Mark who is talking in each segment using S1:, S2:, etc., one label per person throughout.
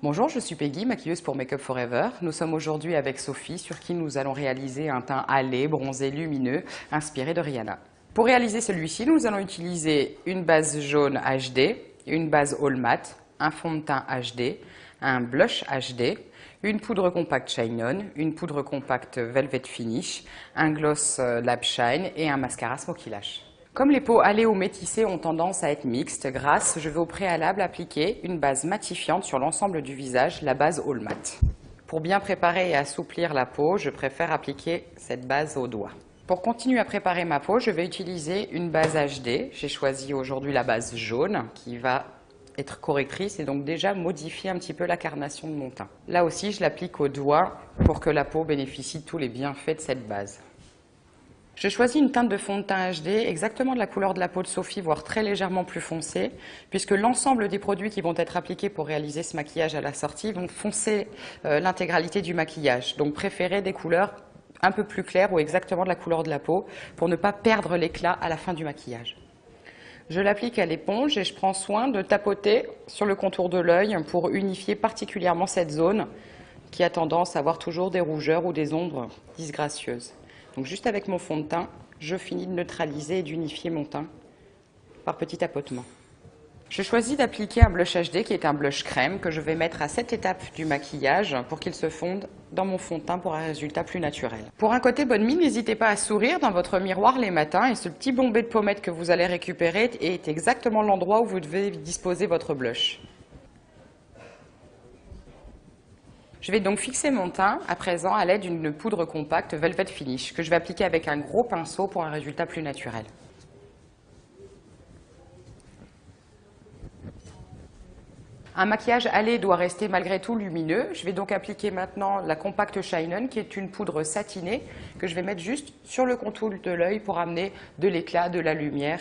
S1: Bonjour, je suis Peggy, maquilleuse pour Make Up For Ever. Nous sommes aujourd'hui avec Sophie, sur qui nous allons réaliser un teint hâlé, bronzé, lumineux, inspiré de Rihanna. Pour réaliser celui-ci, nous allons utiliser une base jaune HD, une base all matte, un fond de teint HD, un blush HD, une poudre compacte Shine On, une poudre compacte Velvet Finish, un gloss Lab Shine et un mascara Smoky Lash. Comme les peaux hâlées ou métissées ont tendance à être mixtes, grasses, je vais au préalable appliquer une base matifiante sur l'ensemble du visage, la base All Matte. Pour bien préparer et assouplir la peau, je préfère appliquer cette base au doigt. Pour continuer à préparer ma peau, je vais utiliser une base HD. J'ai choisi aujourd'hui la base jaune qui va être correctrice et donc déjà modifier un petit peu la carnation de mon teint. Là aussi, je l'applique au doigt pour que la peau bénéficie de tous les bienfaits de cette base. Je choisis une teinte de fond de teint HD exactement de la couleur de la peau de Sophie, voire très légèrement plus foncée, puisque l'ensemble des produits qui vont être appliqués pour réaliser ce maquillage à la sortie vont foncer l'intégralité du maquillage. Donc préférez des couleurs un peu plus claires ou exactement de la couleur de la peau pour ne pas perdre l'éclat à la fin du maquillage. Je l'applique à l'éponge et je prends soin de tapoter sur le contour de l'œil pour unifier particulièrement cette zone qui a tendance à avoir toujours des rougeurs ou des ombres disgracieuses. Donc juste avec mon fond de teint, je finis de neutraliser et d'unifier mon teint par petits tapotements. Je choisis d'appliquer un blush HD qui est un blush crème que je vais mettre à cette étape du maquillage pour qu'il se fonde dans mon fond de teint pour un résultat plus naturel. Pour un côté bonne mine, n'hésitez pas à sourire dans votre miroir les matins et ce petit bombé de pommette que vous allez récupérer est exactement l'endroit où vous devez disposer votre blush. Je vais donc fixer mon teint à présent à l'aide d'une poudre compacte Velvet Finish que je vais appliquer avec un gros pinceau pour un résultat plus naturel. Un maquillage hâlé doit rester malgré tout lumineux. Je vais donc appliquer maintenant la compacte Shine On qui est une poudre satinée que je vais mettre juste sur le contour de l'œil pour amener de l'éclat, de la lumière,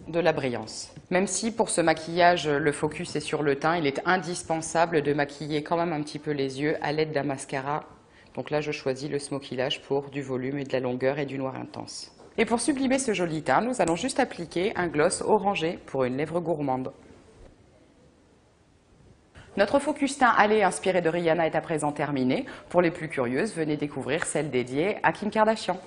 S1: de la brillance. Même si pour ce maquillage le focus est sur le teint, il est indispensable de maquiller quand même un petit peu les yeux à l'aide d'un mascara. Donc là je choisis le Smoky Lash pour du volume et de la longueur et du noir intense. Et pour sublimer ce joli teint, nous allons juste appliquer un gloss orangé pour une lèvre gourmande. Notre focus teint hâlé inspiré de Rihanna est à présent terminé. Pour les plus curieuses, venez découvrir celle dédiée à Kim Kardashian.